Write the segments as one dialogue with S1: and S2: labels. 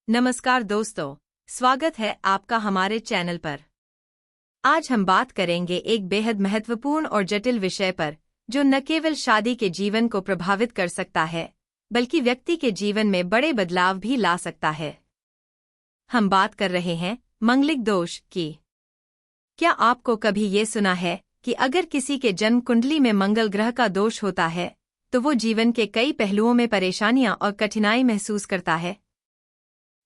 S1: नमस्कार दोस्तों, स्वागत है आपका हमारे चैनल पर। आज हम बात करेंगे एक बेहद महत्वपूर्ण और जटिल विषय पर जो न केवल शादी के जीवन को प्रभावित कर सकता है बल्कि व्यक्ति के जीवन में बड़े बदलाव भी ला सकता है। हम बात कर रहे हैं मंगलिक दोष की। क्या आपको कभी ये सुना है कि अगर किसी के जन्म कुंडली में मंगल ग्रह का दोष होता है तो वो जीवन के कई पहलुओं में परेशानियां और कठिनाई महसूस करता है?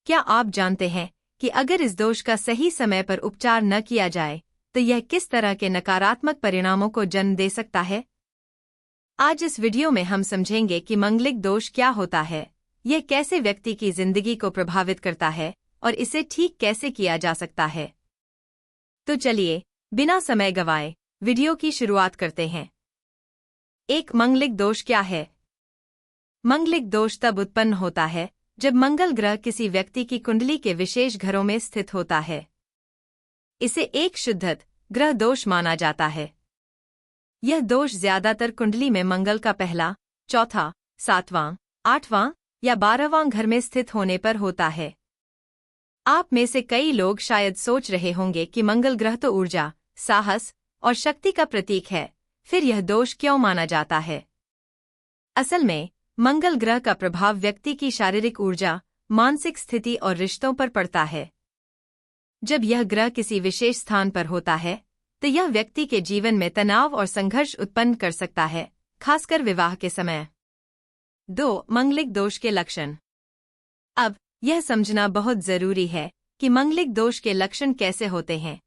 S1: क्या आप जानते हैं कि अगर इस दोष का सही समय पर उपचार न किया जाए तो यह किस तरह के नकारात्मक परिणामों को जन्म दे सकता है? आज इस वीडियो में हम समझेंगे कि मंगलिक दोष क्या होता है, यह कैसे व्यक्ति की जिंदगी को प्रभावित करता है और इसे ठीक कैसे किया जा सकता है। तो चलिए, बिना समय गंवाए वीडियो की शुरुआत करते हैं। एक मंगलिक दोष क्या है? मंगलिक दोष तब उत्पन्न होता है जब मंगल ग्रह किसी व्यक्ति की कुंडली के विशेष घरों में स्थित होता है। इसे एक शुद्ध ग्रह दोष माना जाता है। यह दोष ज्यादातर कुंडली में मंगल का पहला, चौथा, सातवां, आठवां या 12वां घर में स्थित होने पर होता है। आप में से कई लोग शायद सोच रहे होंगे कि मंगल ग्रह तो ऊर्जा, साहस और शक्ति का प्रतीक है, फिर यह दोष क्यों माना जाता है? असल में मंगल ग्रह का प्रभाव व्यक्ति की शारीरिक ऊर्जा, मानसिक स्थिति और रिश्तों पर पड़ता है। जब यह ग्रह किसी विशेष स्थान पर होता है तो यह व्यक्ति के जीवन में तनाव और संघर्ष उत्पन्न कर सकता है, खासकर विवाह के समय। 2. मंगलिक दोष के लक्षण। अब यह समझना बहुत जरूरी है कि मंगलिक दोष के लक्षण कैसे होते हैं।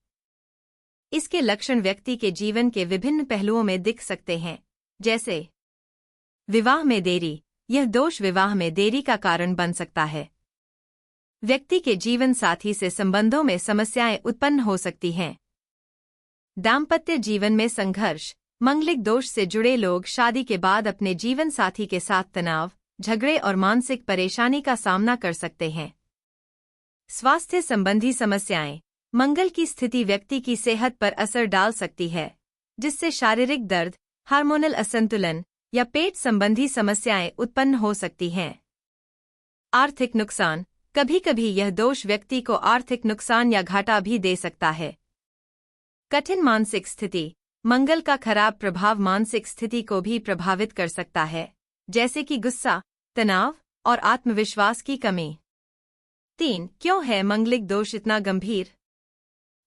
S1: इसके लक्षण व्यक्ति के जीवन के विभिन्न पहलुओं में दिख सकते हैं, जैसे विवाह में देरी। यह दोष विवाह में देरी का कारण बन सकता है। व्यक्ति के जीवन साथी से संबंधों में समस्याएं उत्पन्न हो सकती हैं। दाम्पत्य जीवन में संघर्ष। मंगलिक दोष से जुड़े लोग शादी के बाद अपने जीवन साथी के साथ तनाव, झगड़े और मानसिक परेशानी का सामना कर सकते हैं। स्वास्थ्य संबंधी समस्याएं। मंगल की स्थिति व्यक्ति की सेहत पर असर डाल सकती है, जिससे शारीरिक दर्द, हार्मोनल असंतुलन या पेट संबंधी समस्याएं उत्पन्न हो सकती हैं। आर्थिक नुकसान। कभी कभी यह दोष व्यक्ति को आर्थिक नुकसान या घाटा भी दे सकता है। कठिन मानसिक स्थिति। मंगल का खराब प्रभाव मानसिक स्थिति को भी प्रभावित कर सकता है, जैसे कि गुस्सा, तनाव और आत्मविश्वास की कमी। 3. क्यों है मंगलिक दोष इतना गंभीर?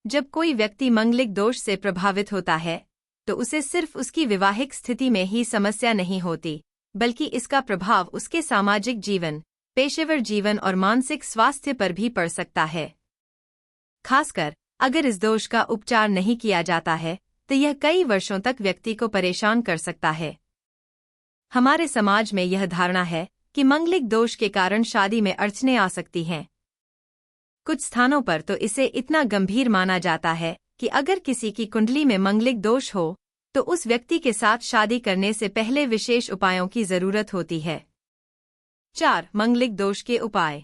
S1: जब कोई व्यक्ति मंगलिक दोष से प्रभावित होता है तो उसे सिर्फ उसकी विवाहिक स्थिति में ही समस्या नहीं होती, बल्कि इसका प्रभाव उसके सामाजिक जीवन, पेशेवर जीवन और मानसिक स्वास्थ्य पर भी पड़ सकता है। खासकर अगर इस दोष का उपचार नहीं किया जाता है तो यह कई वर्षों तक व्यक्ति को परेशान कर सकता है। हमारे समाज में यह धारणा है कि मंगलिक दोष के कारण शादी में अड़चनें आ सकती हैं। कुछ स्थानों पर तो इसे इतना गंभीर माना जाता है कि अगर किसी की कुंडली में मंगलिक दोष हो तो उस व्यक्ति के साथ शादी करने से पहले विशेष उपायों की जरूरत होती है। 4. मंगलिक दोष के उपाय।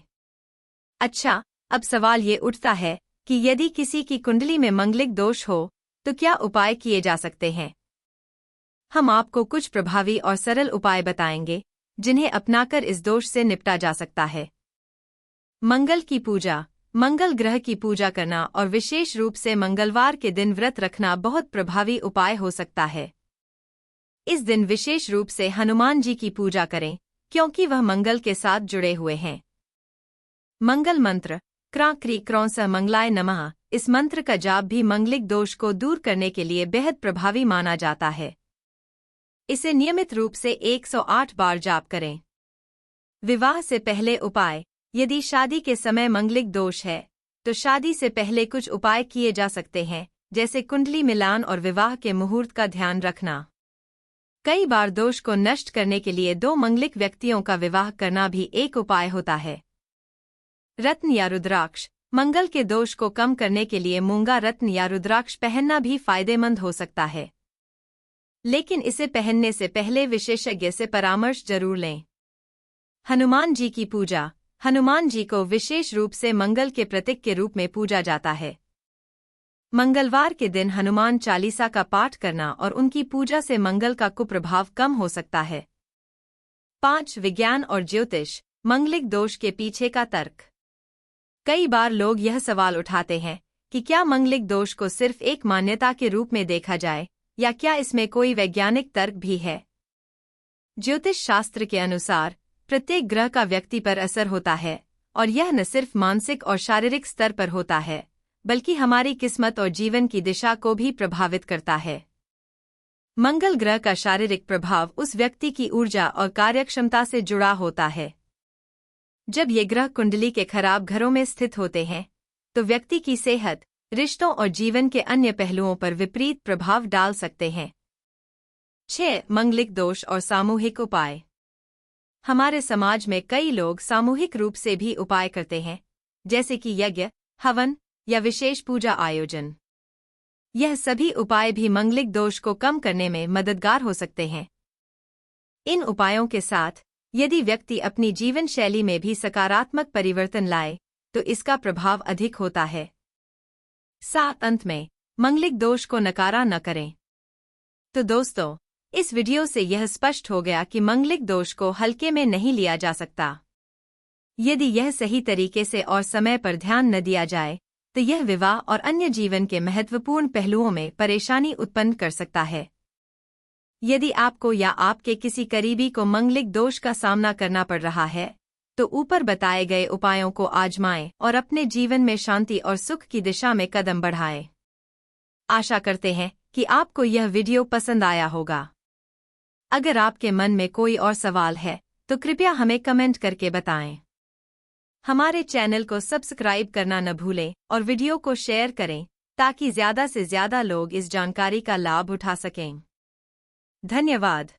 S1: अच्छा, अब सवाल ये उठता है कि यदि किसी की कुंडली में मंगलिक दोष हो तो क्या उपाय किए जा सकते हैं? हम आपको कुछ प्रभावी और सरल उपाय बताएंगे जिन्हें अपनाकर इस दोष से निपटा जा सकता है। मंगल की पूजा। मंगल ग्रह की पूजा करना और विशेष रूप से मंगलवार के दिन व्रत रखना बहुत प्रभावी उपाय हो सकता है। इस दिन विशेष रूप से हनुमान जी की पूजा करें, क्योंकि वह मंगल के साथ जुड़े हुए हैं। मंगल मंत्र। क्रां क्री क्रौं स मंगलाय नमः। इस मंत्र का जाप भी मंगलिक दोष को दूर करने के लिए बेहद प्रभावी माना जाता है। इसे नियमित रूप से 108 बार जाप करें। विवाह से पहले उपाय। यदि शादी के समय मंगलिक दोष है तो शादी से पहले कुछ उपाय किए जा सकते हैं, जैसे कुंडली मिलान और विवाह के मुहूर्त का ध्यान रखना। कई बार दोष को नष्ट करने के लिए 2 मंगलिक व्यक्तियों का विवाह करना भी एक उपाय होता है। रत्न या रुद्राक्ष। मंगल के दोष को कम करने के लिए मूंगा रत्न या रुद्राक्ष पहनना भी फायदेमंद हो सकता है, लेकिन इसे पहनने से पहले विशेषज्ञ से परामर्श जरूर लें। हनुमान जी की पूजा। हनुमान जी को विशेष रूप से मंगल के प्रतीक के रूप में पूजा जाता है। मंगलवार के दिन हनुमान चालीसा का पाठ करना और उनकी पूजा से मंगल का कुप्रभाव कम हो सकता है। 5. विज्ञान और ज्योतिष। मंगलिक दोष के पीछे का तर्क। कई बार लोग यह सवाल उठाते हैं कि क्या मंगलिक दोष को सिर्फ एक मान्यता के रूप में देखा जाए या क्या इसमें कोई वैज्ञानिक तर्क भी है। ज्योतिष शास्त्र के अनुसार प्रत्येक ग्रह का व्यक्ति पर असर होता है और यह न सिर्फ मानसिक और शारीरिक स्तर पर होता है बल्कि हमारी किस्मत और जीवन की दिशा को भी प्रभावित करता है। मंगल ग्रह का शारीरिक प्रभाव उस व्यक्ति की ऊर्जा और कार्यक्षमता से जुड़ा होता है। जब ये ग्रह कुंडली के खराब घरों में स्थित होते हैं तो व्यक्ति की सेहत, रिश्तों और जीवन के अन्य पहलुओं पर विपरीत प्रभाव डाल सकते हैं। 6. मंगलिक दोष और सामूहिक उपाय। हमारे समाज में कई लोग सामूहिक रूप से भी उपाय करते हैं, जैसे कि यज्ञ, हवन या विशेष पूजा आयोजन। यह सभी उपाय भी मंगलिक दोष को कम करने में मददगार हो सकते हैं। इन उपायों के साथ यदि व्यक्ति अपनी जीवन शैली में भी सकारात्मक परिवर्तन लाए तो इसका प्रभाव अधिक होता है। 7. अंत में मंगलिक दोष को नकारा न करें। तो दोस्तों, इस वीडियो से यह स्पष्ट हो गया कि मंगलिक दोष को हल्के में नहीं लिया जा सकता। यदि यह सही तरीके से और समय पर ध्यान न दिया जाए तो यह विवाह और अन्य जीवन के महत्वपूर्ण पहलुओं में परेशानी उत्पन्न कर सकता है। यदि आपको या आपके किसी करीबी को मंगलिक दोष का सामना करना पड़ रहा है तो ऊपर बताए गए उपायों को आजमाएं और अपने जीवन में शांति और सुख की दिशा में कदम बढ़ाएं। आशा करते हैं कि आपको यह वीडियो पसंद आया होगा। अगर आपके मन में कोई और सवाल है तो कृपया हमें कमेंट करके बताएं। हमारे चैनल को सब्सक्राइब करना न भूलें और वीडियो को शेयर करें ताकि ज़्यादा से ज़्यादा लोग इस जानकारी का लाभ उठा सकें। धन्यवाद।